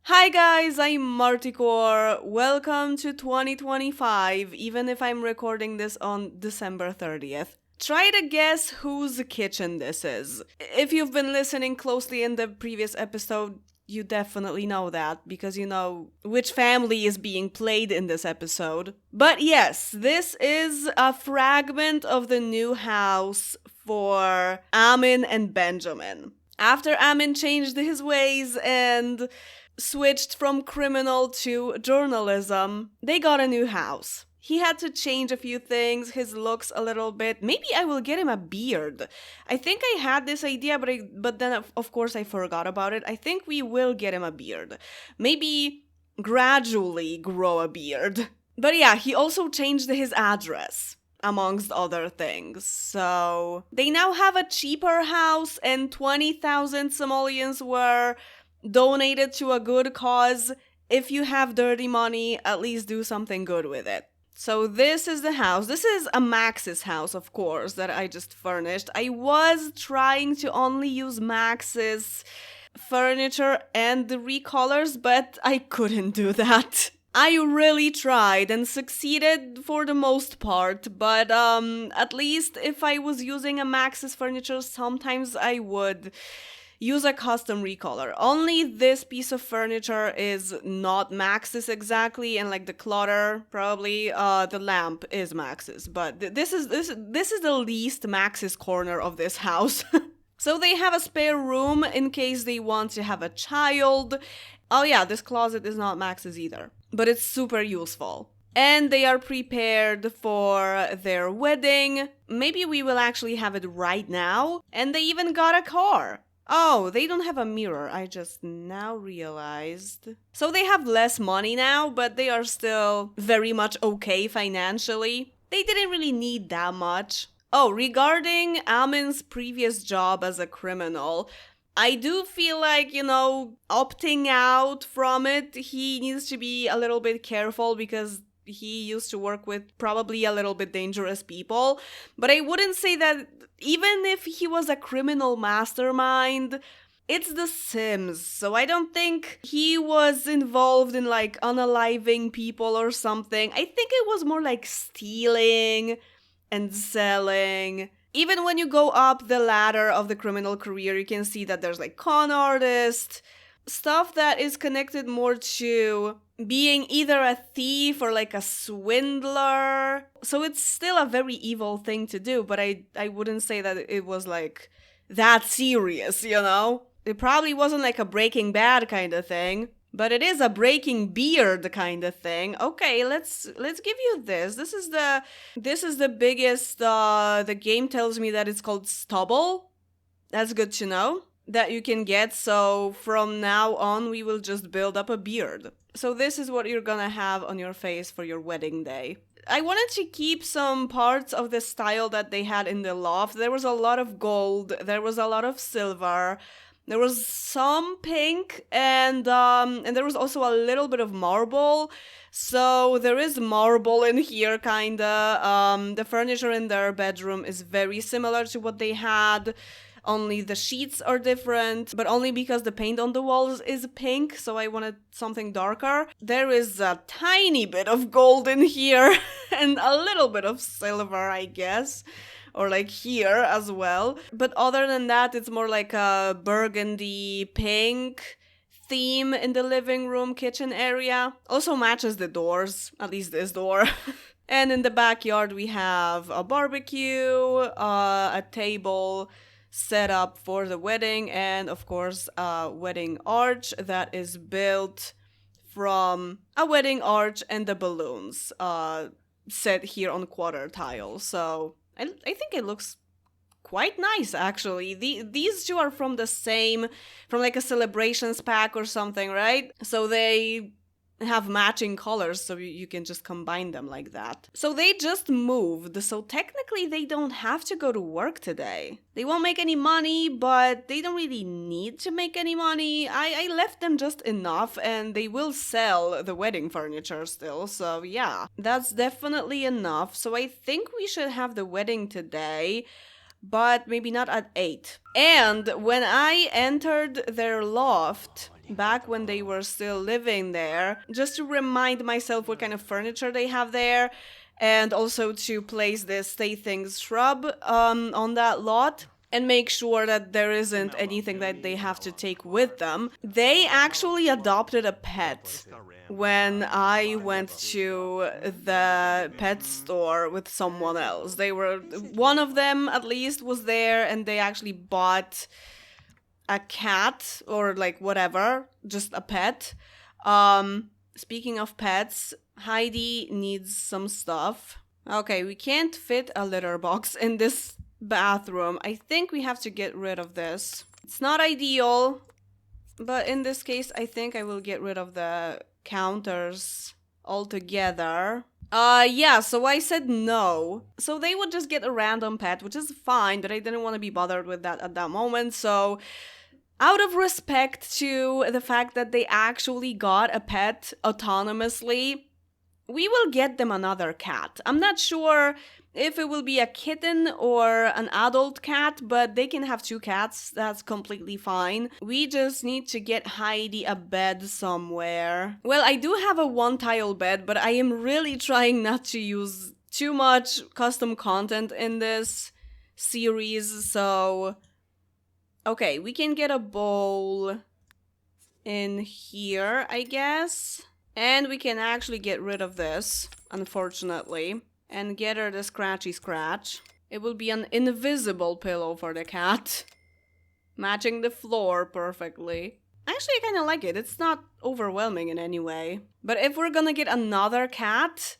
Hi guys, I'm Marticore. Welcome to 2025, even if I'm recording this on December 30th. Try to guess whose kitchen this is. If you've been listening closely in the previous episode, you definitely know that, because you know which family is being played in this episode. But yes, this is a fragment of the new house for Amin and Benjamin. After Amin changed his ways and switched from criminal to journalism, they got a new house. He had to change a few things, his looks a little bit. Maybe I will get him a beard. I think I had this idea, but then of course I forgot about it. I think we will get him a beard. Maybe gradually grow a beard. But yeah, he also changed his address, amongst other things. So they now have a cheaper house, and 20,000 simoleons were donated to a good cause. If you have dirty money, at least do something good with it. So this is the house. This is a Max's house, of course, that I just furnished. I was trying to only use Max's furniture and the recolors, but I couldn't do that. I really tried and succeeded for the most part, but at least if I was using a Max's furniture, sometimes I would use a custom recolor. Only this piece of furniture is not Max's exactly, and like the clutter, probably the lamp is Max's. But this is the least Max's corner of this house. So they have a spare room in case they want to have a child. Oh yeah, this closet is not Max's either, but it's super useful. And they are prepared for their wedding. Maybe we will actually have it right now. And they even got a car. Oh, they don't have a mirror, I just now realized. So they have less money now, but they are still very much okay financially. They didn't really need that much. Oh, regarding Amin's previous job as a criminal, I do feel like, opting out from it, he needs to be a little bit careful because he used to work with probably a little bit dangerous people. But I wouldn't say that even if he was a criminal mastermind, it's The Sims, so I don't think he was involved in like unaliving people or something. I think it was more like stealing and selling. Even when you go up the ladder of the criminal career, you can see that there's like con artist, stuff that is connected more to being either a thief or like a swindler. So it's still a very evil thing to do, but I wouldn't say that it was like that serious, It probably wasn't like a Breaking Bad kind of thing, but it is a Breaking Beard kind of thing. Okay, let's give you this. This is the biggest the game tells me that it's called stubble. That's good to know that you can get. So from now on we will just build up a beard. So this is what you're gonna have on your face for your wedding day. I wanted to keep some parts of the style that they had in the loft. There was a lot of gold, there was a lot of silver, there was some pink, and there was also a little bit of marble. So there is marble in here, kinda. The furniture in their bedroom is very similar to what they had. Only the sheets are different, but only because the paint on the walls is pink, so I wanted something darker. There is a tiny bit of gold in here, and a little bit of silver, I guess. Or like here as well. But other than that, it's more like a burgundy pink theme in the living room kitchen area. Also matches the doors, at least this door. And in the backyard we have a barbecue, a table set up for the wedding, and of course a wedding arch that is built from a wedding arch and the balloons set here on quarter tile. So I think it looks quite nice, actually. These two are from like a celebrations pack or something, right? So they have matching colors, so you can just combine them like that. So they just moved, so technically they don't have to go to work today. They won't make any money, but they don't really need to make any money. I left them just enough, and they will sell the wedding furniture still, so yeah, that's definitely enough. So I think we should have the wedding today, but maybe not at 8. And when I entered their loft, back when they were still living there, just to remind myself what kind of furniture they have there, and also to place this Stay Things shrub on that lot and make sure that there isn't anything that they have to take with them. They actually adopted a pet when I went to the pet store with someone else. One of them at least was there, and they actually bought a cat or like whatever, just a pet. Speaking of pets, Heidi needs some stuff. Okay, we can't fit a litter box in this bathroom. I think we have to get rid of this. It's not ideal, but in this case, I think I will get rid of the counters altogether. Yeah, so I said no. So they would just get a random pet, which is fine, but I didn't want to be bothered with that at that moment, so out of respect to the fact that they actually got a pet autonomously, we will get them another cat. I'm not sure if it will be a kitten or an adult cat, but they can have 2 cats. That's completely fine. We just need to get Heidi a bed somewhere. Well, I do have a 1-tile bed, but I am really trying not to use too much custom content in this series, so okay, we can get a bowl in here, I guess. And we can actually get rid of this, unfortunately, and get her the scratchy scratch. It will be an invisible pillow for the cat, matching the floor perfectly. Actually, I kind of like it. It's not overwhelming in any way. But if we're gonna get another cat,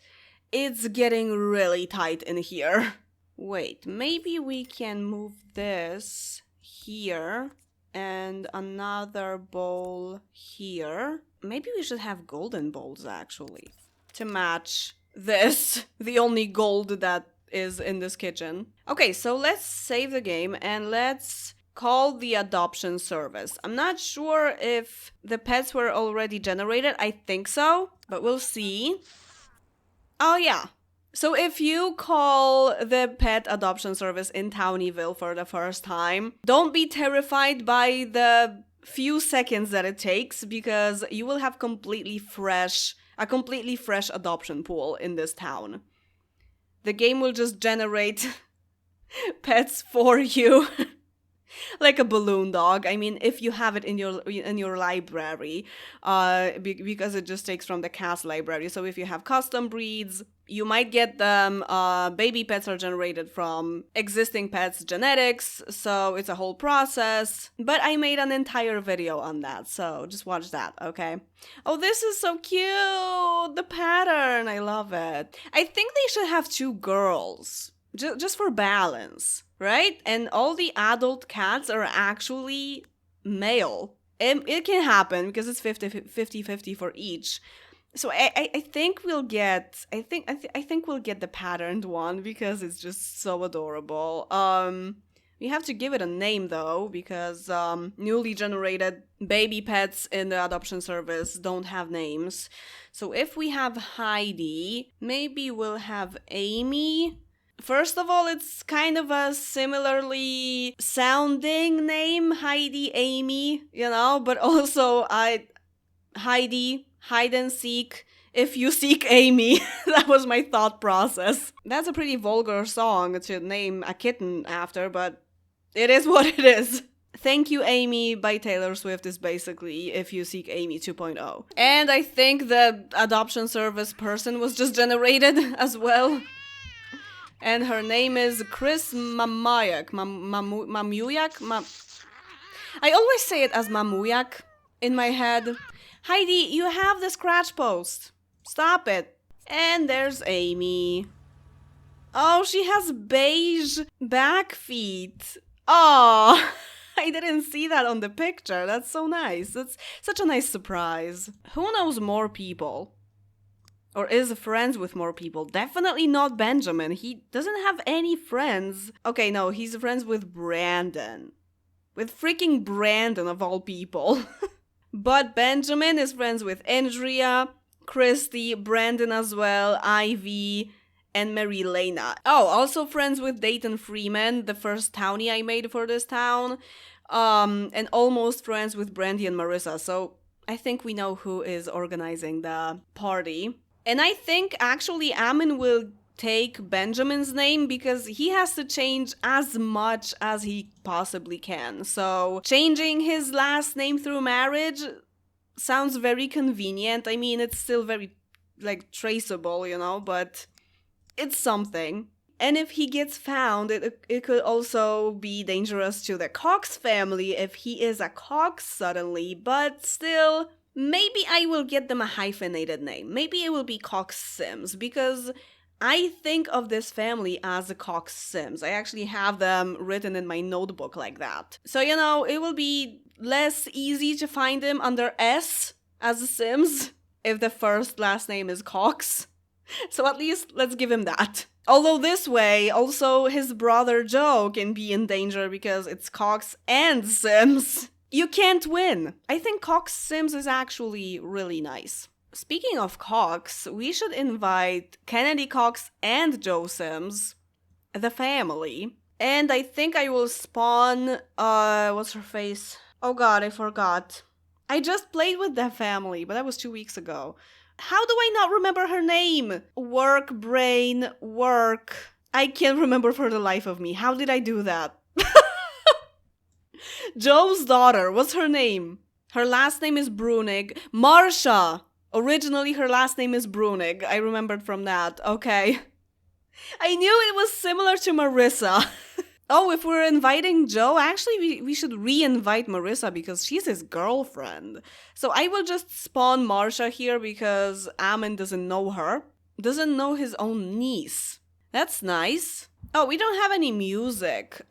it's getting really tight in here. Wait, maybe we can move this here and another bowl here. Maybe we should have golden bowls, actually, to match this, the only gold that is in this kitchen. Okay, so let's save the game and let's call the adoption service. I'm not sure if the pets were already generated. I think so, but we'll see. Oh, yeah. So if you call the pet adoption service in Townieville for the first time, don't be terrified by the few seconds that it takes, because you will have a completely fresh adoption pool in this town. The game will just generate pets for you. Like a balloon dog. I mean, if you have it in your library, because it just takes from the cast library. So if you have custom breeds, you might get them. Baby pets are generated from existing pets' genetics, so it's a whole process. But I made an entire video on that, so just watch that, okay? Oh, this is so cute! The pattern, I love it. I think they should have 2 girls, just for balance. Right? And all the adult cats are actually male. It can happen because it's 50-50 for each. So I think we'll get I think we'll get the patterned one because it's just so adorable. We have to give it a name though, because newly generated baby pets in the adoption service don't have names. So if we have Heidi, maybe we'll have Amy. First of all, it's kind of a similarly sounding name, Heidi, Amy, you know, but also Heidi, hide and seek, if you seek Amy. That was my thought process. That's a pretty vulgar song to name a kitten after, but it is what it is. Thank You Amy by Taylor Swift is basically If You Seek Amy 2.0. And I think the adoption service person was just generated as well. And her name is Chris Mamuyak. I always say it as Mamuyak in my head. Heidi, you have the scratch post. Stop it. And there's Amy. Oh, she has beige back feet. Oh, I didn't see that on the picture. That's so nice. That's such a nice surprise. Who knows more people? Or is friends with more people? Definitely not Benjamin. He doesn't have any friends. Okay, no, he's friends with Brandon. With freaking Brandon of all people. But Benjamin is friends with Andrea, Christy, Brandon as well, Ivy, and Mary Lena. Oh, also friends with Dayton Freeman, the first townie I made for this town. And almost friends with Brandy and Marissa. So I think we know who is organizing the party. And I think actually Amin will take Benjamin's name because he has to change as much as he possibly can. So changing his last name through marriage sounds very convenient. I mean, it's still very, like, traceable, you know, but it's something. And if he gets found, it could also be dangerous to the Cox family if he is a Cox suddenly, but still, maybe I will get them a hyphenated name. Maybe it will be Cox Sims, because I think of this family as the Cox Sims. I actually have them written in my notebook like that. So, you know, it will be less easy to find him under S as a Sims if the first last name is Cox. So at least let's give him that. Although this way, also his brother Joe can be in danger because it's Cox and Sims. You can't win. I think Cox Sims is actually really nice. Speaking of Cox, we should invite Kennedy Cox and Joe Sims, the family. And I think I will spawn, what's her face? Oh god, I forgot. I just played with the family, but that was 2 weeks ago. How do I not remember her name? Work, brain, work. I can't remember for the life of me. How did I do that? Joe's daughter, what's her name? Her last name is Brunig. Marsha! Originally, her last name is Brunig. I remembered from that. Okay. I knew it was similar to Marissa. Oh, if we're inviting Joe, actually we should re-invite Marissa because she's his girlfriend. So I will just spawn Marsha here because Amin doesn't know her. Doesn't know his own niece. That's nice. Oh, we don't have any music.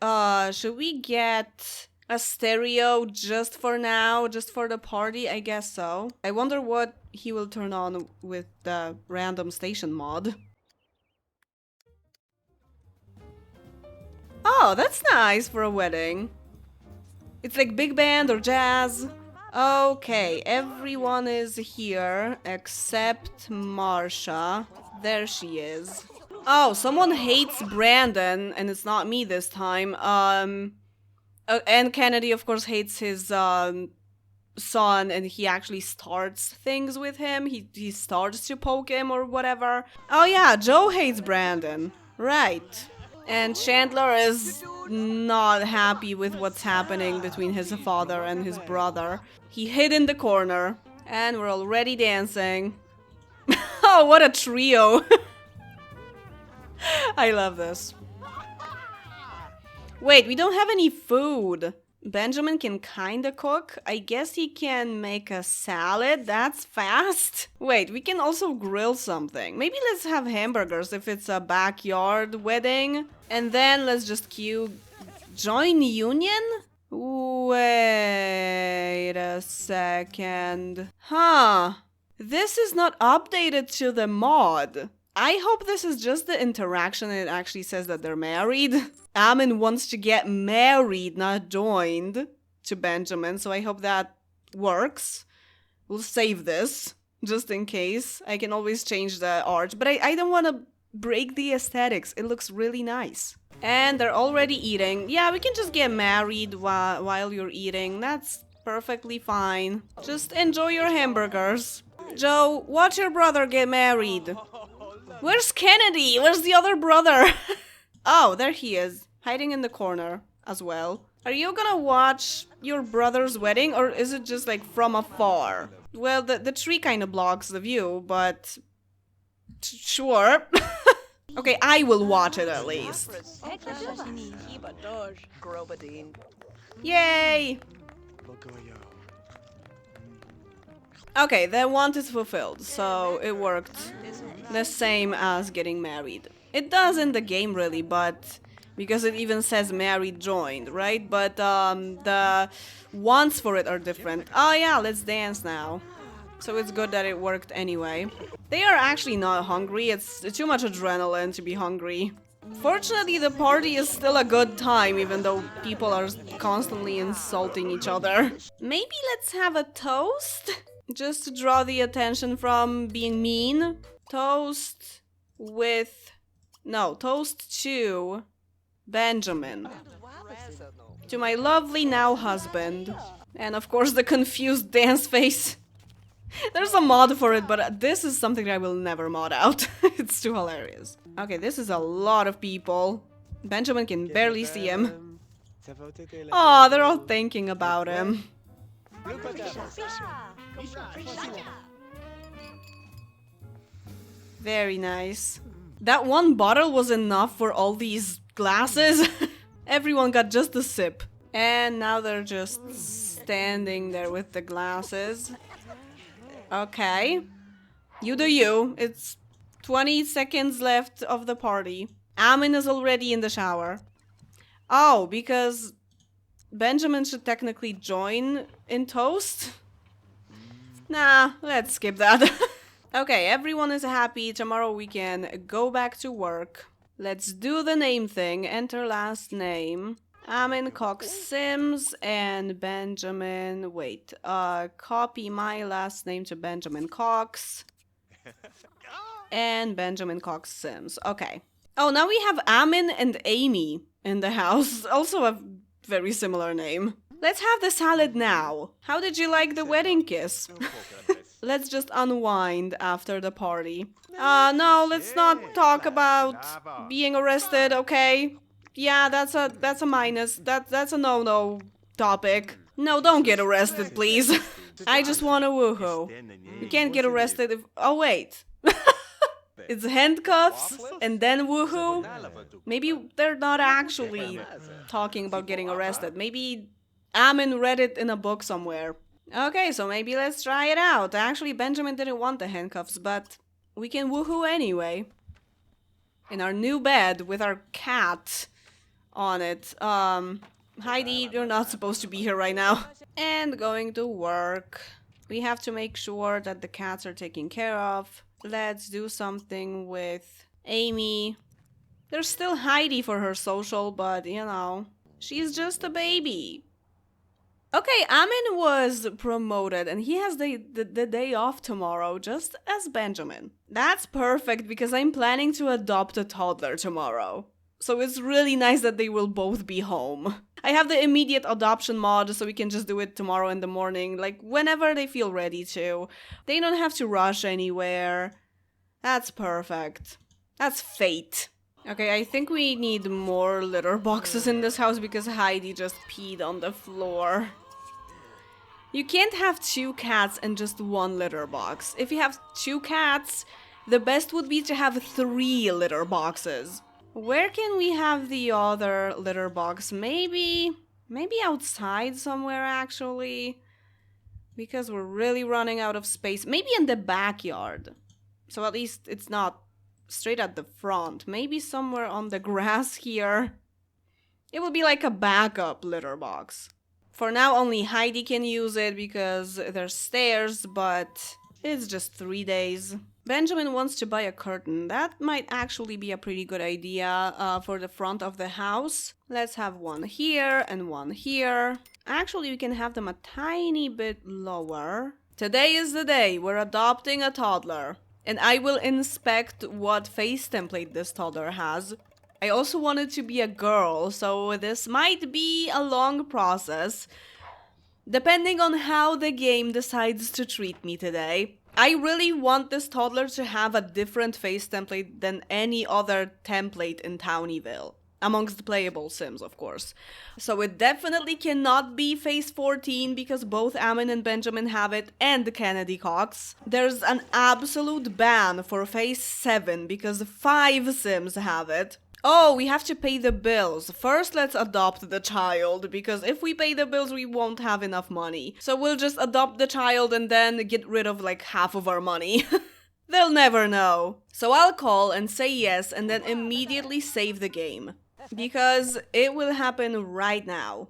Should we get a stereo just for now? Just for the party? I guess so. I wonder what he will turn on with the random station mod. Oh, that's nice for a wedding. It's like big band or jazz. Okay, everyone is here except Marsha. There she is. Oh, someone hates Brandon, and it's not me this time. And Kennedy, of course, hates his son, and he actually starts things with him. He starts to poke him or whatever. Oh yeah, Joe hates Brandon. Right. And Chandler is not happy with what's happening between his father and his brother. He hid in the corner, and we're already dancing. Oh, what a trio! I love this. Wait, we don't have any food. Benjamin can kinda cook. I guess he can make a salad. That's fast. Wait, we can also grill something. Maybe let's have hamburgers if it's a backyard wedding. And then let's just queue join union? Wait a second. Huh. This is not updated to the mod. I hope this is just the interaction and it actually says that they're married. Amin wants to get married, not joined, to Benjamin, so I hope that works. We'll save this, just in case. I can always change the art, but I don't want to break the aesthetics. It looks really nice. And they're already eating. Yeah, we can just get married while you're eating. That's perfectly fine. Just enjoy your hamburgers. Joe, watch your brother get married. Where's Kennedy? Where's the other brother? Oh, there he is, hiding in the corner as well. Are you gonna watch your brother's wedding, or is it just like from afar? Well, the tree kind of blocks the view, but sure. Okay, I will watch it at least. Yay! Okay, the want is fulfilled, so it worked. The same as getting married. It does in the game really, but because it even says married joined, right? But the wants for it are different. Oh yeah, let's dance now. So it's good that it worked anyway. They are actually not hungry. It's too much adrenaline to be hungry. Fortunately, the party is still a good time, even though people are constantly insulting each other. Maybe let's have a toast? Just to draw the attention from being mean. Toast with... No, toast to Benjamin. To my lovely now husband. And of course the confused dance face. There's a mod for it, but this is something I will never mod out. It's too hilarious. Okay, this is a lot of people. Benjamin can barely see him. Oh, they're all thinking about him. Very nice. That one bottle was enough for all these glasses. Everyone got just a sip. And now they're just standing there with the glasses. Okay. You do you. It's 20 seconds left of the party. Amin is already in the shower. Oh, because Benjamin should technically join in toast? Nah, let's skip that. Okay, everyone is happy. Tomorrow we can go back to work. Let's do the name thing. Enter last name. Amin Cox Sims and Benjamin. Wait, copy my last name to Benjamin Cox. And Benjamin Cox Sims. Okay. Oh, now we have Amin and Amy in the house. Also a very similar name. Let's have the salad now. How did you like the wedding kiss? Let's just unwind after the party. No, let's not talk about being arrested, okay? Yeah, that's a minus. That's a no-no topic. No, don't get arrested, please. I just want a woohoo. You can't get arrested if... Oh, wait. It's handcuffs and then woohoo? Maybe they're not actually talking about getting arrested. Maybe Amin read it in a book somewhere. Okay, so maybe let's try it out. Actually, Benjamin didn't want the handcuffs, but we can woohoo anyway. In our new bed with our cat on it. Heidi, you're not supposed to be here right now. And going to work. We have to make sure that the cats are taken care of. Let's do something with Amy. There's still Heidi for her social, but you know, she's just a baby. Okay, Amin was promoted and he has the day off tomorrow, just as Benjamin. That's perfect because I'm planning to adopt a toddler tomorrow. So it's really nice that they will both be home. I have the immediate adoption mod, so we can just do it tomorrow in the morning, like whenever they feel ready to. They don't have to rush anywhere. That's perfect. That's fate. Okay, I think we need more litter boxes in this house because Heidi just peed on the floor. You can't have 2 cats and just 1 litter box. If you have 2 cats, the best would be to have 3 litter boxes. Where can we have the other litter box? Maybe outside somewhere, actually. Because we're really running out of space. Maybe in the backyard. So at least it's not straight at the front. Maybe somewhere on the grass here. It would be like a backup litter box. For now, only Heidi can use it because there's stairs, but it's just 3 days. Benjamin wants to buy a curtain. That might actually be a pretty good idea for the front of the house. Let's have one here and one here. Actually, we can have them a tiny bit lower. Today is the day. We're adopting a toddler. And I will inspect what face template this toddler has. I also want it to be a girl, so this might be a long process. Depending on how the game decides to treat me today. I really want this toddler to have a different face template than any other template in Townieville. Amongst playable Sims, of course. So it definitely cannot be face 14 because both Amin and Benjamin have it, and Kennedy Cox. There's an absolute ban for face 7 because 5 Sims have it. Oh, we have to pay the bills. First, let's adopt the child, because if we pay the bills, we won't have enough money. So we'll just adopt the child and then get rid of like half of our money. They'll never know. So I'll call and say yes and then immediately save the game. Because it will happen right now.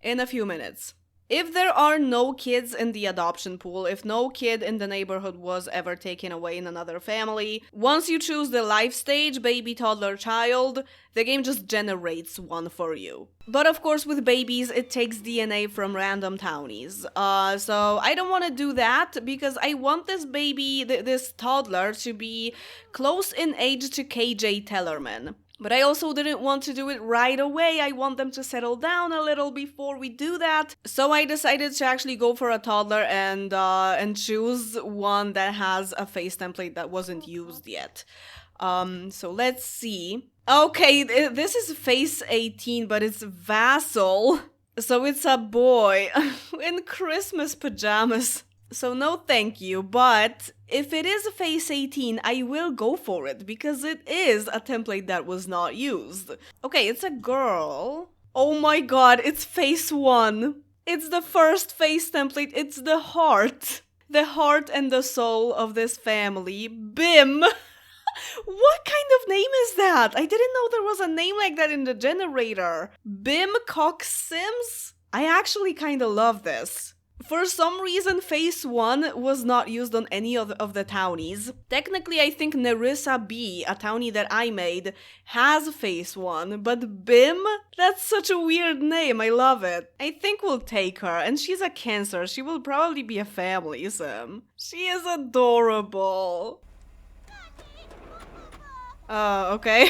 In a few minutes. If there are no kids in the adoption pool, if no kid in the neighborhood was ever taken away in another family, once you choose the life stage, baby, toddler, child, the game just generates one for you. But of course with babies, it takes DNA from random townies. So I don't want to do that because I want this baby, this toddler, to be close in age to KJ Tellerman. But I also didn't want to do it right away. I want them to settle down a little before we do that. So I decided to actually go for a toddler and choose one that has a face template that wasn't used yet. So let's see. Okay, this is face 18, but it's Vassal. So it's a boy in Christmas pajamas. So no thank you, but if it is face 18, I will go for it because it is a template that was not used. Okay, it's a girl. Oh my god, it's face 1. It's the first face template, it's the heart. The heart and the soul of this family. Bim! What kind of name is that? I didn't know there was a name like that in the generator. Bim Cox Sims? I actually kind of love this. For some reason, face 1 was not used on any of the townies. Technically, I think Nerissa B, a townie that I made, has face 1, but Bim? That's such a weird name, I love it. I think we'll take her, and she's a Cancer, she will probably be a family sim. She is adorable. Okay.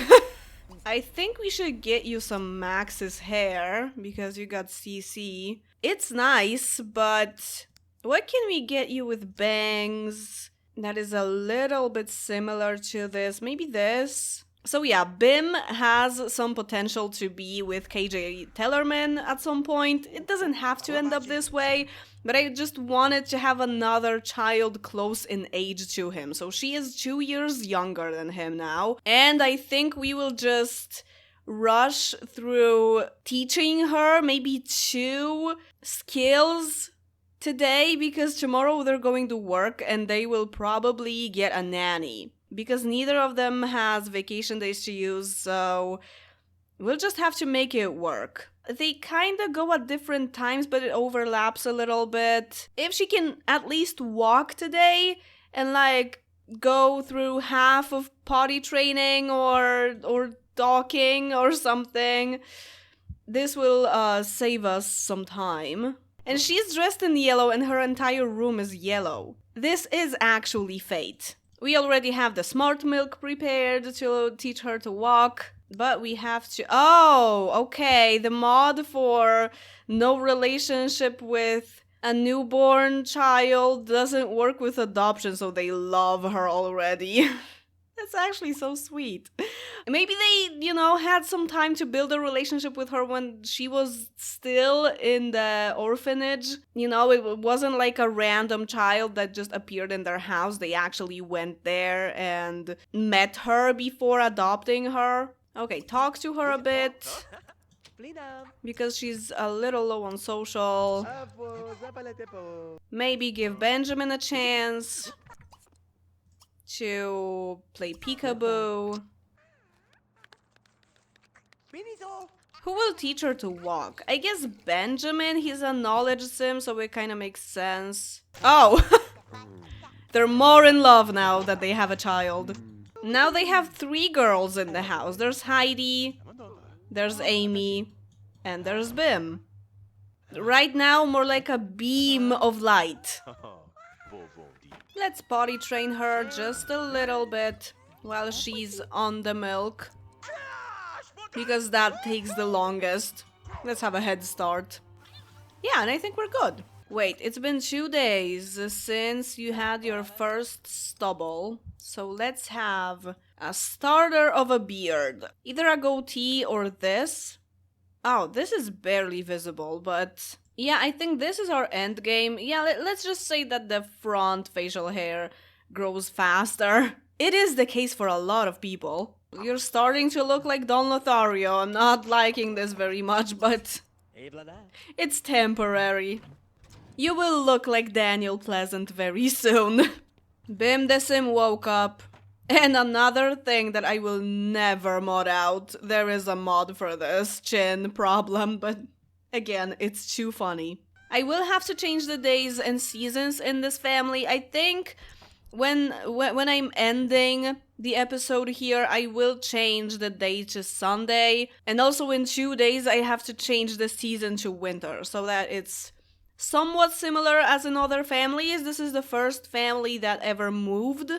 I think we should get you some Max's hair, because you got CC. It's nice, but what can we get you with bangs that is a little bit similar to this? Maybe this? So yeah, Bim has some potential to be with KJ Tellerman at some point. It doesn't have to end up this way, but I just wanted to have another child close in age to him. So she is 2 years younger than him now, and I think we will just rush through teaching her maybe 2 skills today, because tomorrow they're going to work and they will probably get a nanny because neither of them has vacation days to use, so we'll just have to make it work. They kind of go at different times, but it overlaps a little bit. If she can at least walk today and like go through half of potty training or docking or something, this will save us some time. And she's dressed in yellow and her entire room is yellow. This is actually fate. We already have the smart milk prepared to teach her to walk, but we have to... Oh, okay, the mod for no relationship with a newborn child doesn't work with adoption, so they love her already. That's actually so sweet. Maybe they, had some time to build a relationship with her when she was still in the orphanage. It wasn't like a random child that just appeared in their house. They actually went there and met her before adopting her. Okay, talk to her a bit, because she's a little low on social. Maybe give Benjamin a chance to play peekaboo. Who will teach her to walk? I guess Benjamin, he's a knowledge sim, so it kind of makes sense. Oh! They're more in love now that they have a child. Now they have 3 girls in the house. There's Heidi, there's Amy, and there's Bim. Right now, more like a beam of light. Let's potty train her just a little bit while she's on the milk, because that takes the longest. Let's have a head start. Yeah, and I think we're good. Wait, it's been 2 days since you had your first stubble, so let's have a starter of a beard. Either a goatee or this. Oh, this is barely visible, but... yeah, I think this is our end game. Yeah, let's just say that the front facial hair grows faster. It is the case for a lot of people. You're starting to look like Don Lothario. I'm not liking this very much, but it's temporary. You will look like Daniel Pleasant very soon. Bim the Sim woke up. And another thing that I will never mod out. There is a mod for this chin problem, but... again, it's too funny. I will have to change the days and seasons in this family. I think when I'm ending the episode here, I will change the day to Sunday. And also in 2 days, I have to change the season to winter so that it's somewhat similar as in other families. This is the first family that ever moved.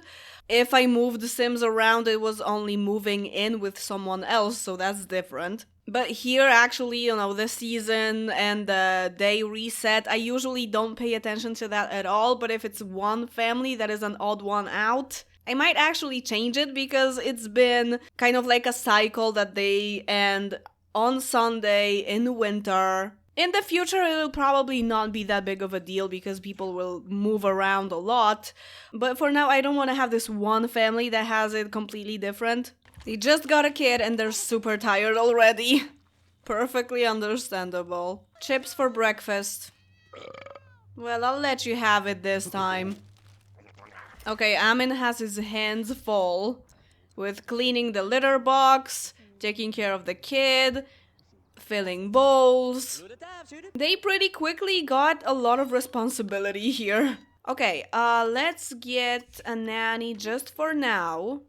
If I moved the Sims around, it was only moving in with someone else, so that's different. But here, actually, the season and the day reset, I usually don't pay attention to that at all, but if it's one family that is an odd one out, I might actually change it because it's been kind of like a cycle that they end on Sunday in winter. In the future, it'll probably not be that big of a deal because people will move around a lot. But for now, I don't want to have this one family that has it completely different. They just got a kid and they're super tired already. Perfectly understandable. Chips for breakfast. Well, I'll let you have it this time. Okay, Amin has his hands full with cleaning the litter box, taking care of the kid, filling bowls. They pretty quickly got a lot of responsibility here. Okay, let's get a nanny just for now.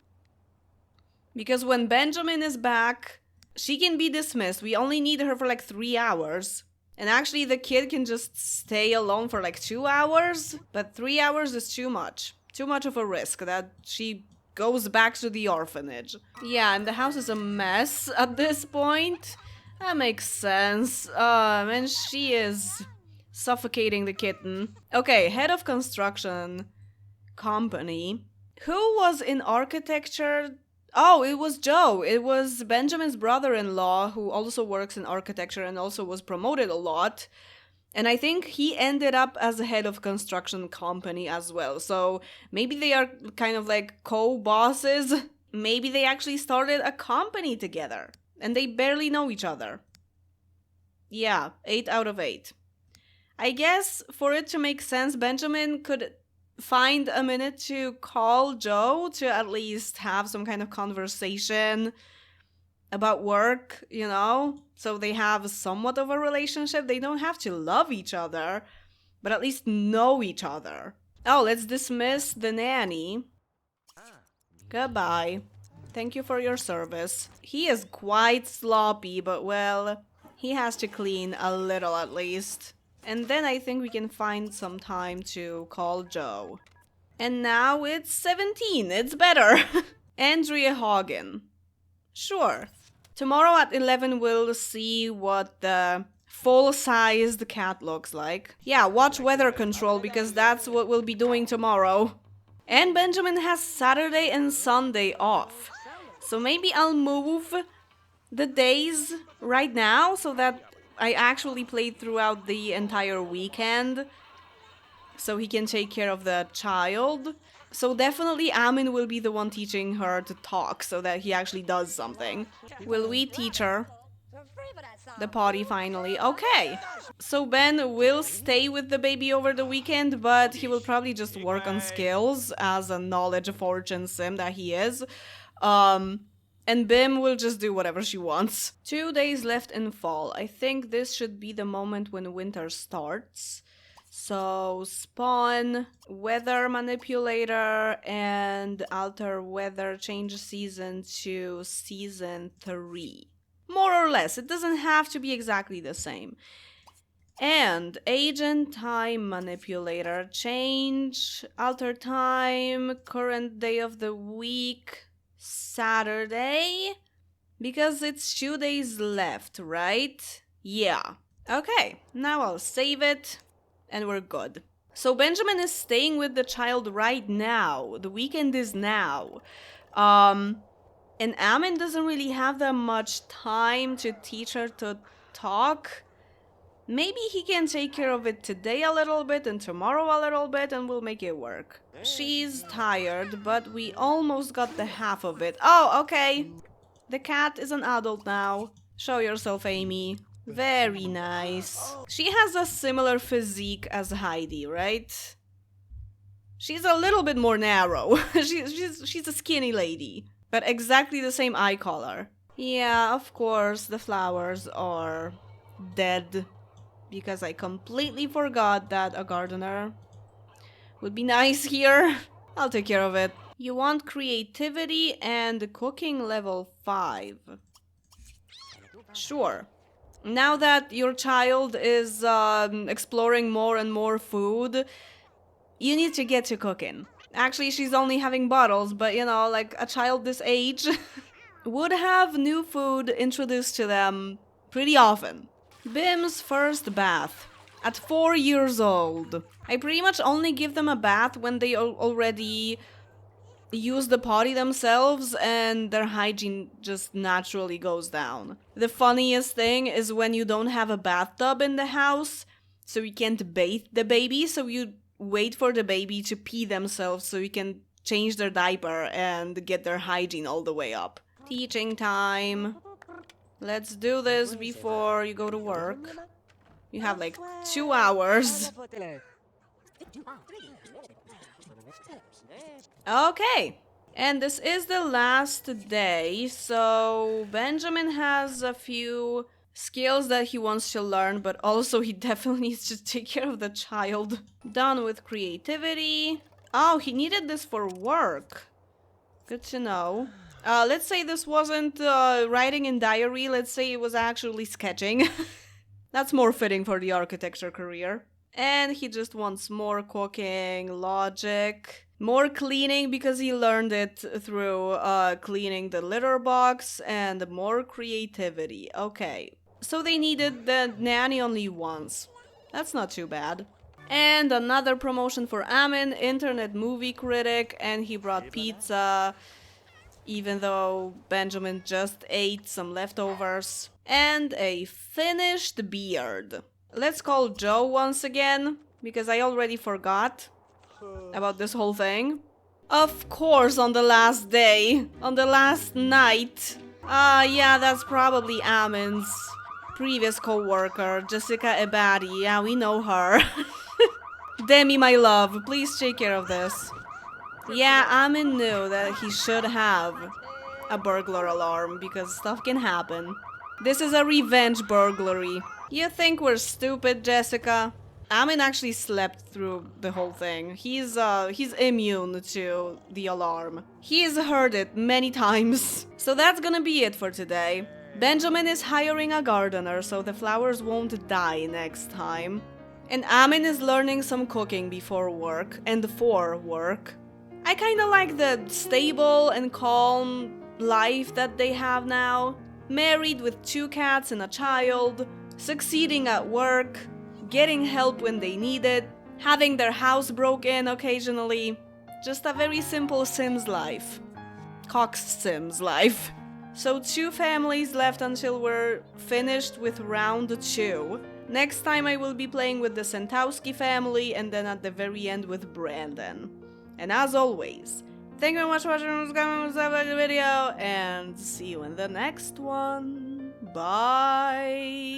Because when Benjamin is back, she can be dismissed. We only need her for like 3 hours. And actually the kid can just stay alone for like 2 hours. But 3 hours is too much. Too much of a risk that she goes back to the orphanage. Yeah, and the house is a mess at this point. That makes sense. And she is suffocating the kitten. Okay, head of construction company. Who was in architecture? Oh, it was Joe. It was Benjamin's brother-in-law who also works in architecture and also was promoted a lot. And I think he ended up as a head of construction company as well. So maybe they are kind of like co-bosses. Maybe they actually started a company together. And they barely know each other. Yeah, 8 out of 8. I guess for it to make sense, Benjamin could find a minute to call Joe to at least have some kind of conversation about work, so they have somewhat of a relationship. They don't have to love each other, but at least know each other. Oh, let's dismiss the nanny. Goodbye. Thank you for your service. He is quite sloppy, but well, he has to clean a little at least. And then I think we can find some time to call Joe. And now it's 17. It's better. Andrea Hagen. Sure. Tomorrow at 11 we'll see what the full-sized cat looks like. Yeah, watch weather control because that's what we'll be doing tomorrow. And Benjamin has Saturday and Sunday off. So maybe I'll move the days right now so that I actually played throughout the entire weekend. So he can take care of the child. So definitely Amin will be the one teaching her to talk so that he actually does something. Will we teach her? The potty finally. Okay. So Ben will stay with the baby over the weekend, but he will probably just work on skills as a knowledge fortune sim that he is. And Bim will just do whatever she wants. 2 days left in fall. I think this should be the moment when winter starts. So spawn weather manipulator and alter weather, change season to season 3. More or less, it doesn't have to be exactly the same. And age and time manipulator, change, alter time, current day of the week, Saturday, because it's 2 days left, right? Yeah. Okay, now I'll save it. And we're good. So Benjamin is staying with the child right now. The weekend is now. And Amin doesn't really have that much time to teach her to talk. Maybe he can take care of it today a little bit and tomorrow a little bit and we'll make it work. She's tired, but we almost got the half of it. Oh, okay. The cat is an adult now. Show yourself, Amy. Very nice. She has a similar physique as Heidi, right? She's a little bit more narrow. she's a skinny lady. But exactly the same eye color. Yeah, of course, the flowers are dead. Because I completely forgot that a gardener would be nice here. I'll take care of it. You want creativity and cooking level 5. Sure. Now that your child is exploring more and more food, you need to get to cooking. Actually, she's only having bottles, but you know, like a child this age would have new food introduced to them pretty often. Bim's first bath. At 4 years old. I pretty much only give them a bath when they already use the potty themselves and their hygiene just naturally goes down. The funniest thing is when you don't have a bathtub in the house, so you can't bathe the baby, so you wait for the baby to pee themselves so you can change their diaper and get their hygiene all the way up. Teaching time. Let's do this before you go to work. You have like 2 hours. Okay. And this is the last day, so Benjamin has a few skills that he wants to learn, but also he definitely needs to take care of the child. Done with creativity. Oh, he needed this for work. Good to know. Let's say this wasn't writing in diary, let's say it was actually sketching. That's more fitting for the architecture career. And he just wants more cooking, logic, more cleaning because he learned it through cleaning the litter box, and more creativity. Okay, so they needed the nanny only once. That's not too bad. And another promotion for Amin, internet movie critic, and he brought pizza, even though Benjamin just ate some leftovers. And a finished beard. Let's call Joe once again, because I already forgot about this whole thing. Of course, on the last day, on the last night. Yeah, that's probably Amin's previous co-worker, Jessica Ebadi. Yeah, we know her. Demi, my love, please take care of this. Yeah, Amin knew that he should have a burglar alarm because stuff can happen. This is a revenge burglary. You think we're stupid, Jessica? Amin actually slept through the whole thing. He's immune to the alarm. He's heard it many times. So that's gonna be it for today. Benjamin is hiring a gardener so the flowers won't die next time. And Amin is learning some cooking before work and for work. I kinda like the stable and calm life that they have now. Married with 2 cats and a child, succeeding at work, getting help when they need it, having their house broken occasionally. Just a very simple Sims life. Cox Sims life. So 2 families left until we're finished with round 2. Next time I will be playing with the Sentowski family and then at the very end with Brandon. And as always, thank you very much for watching this video and see you in the next one. Bye!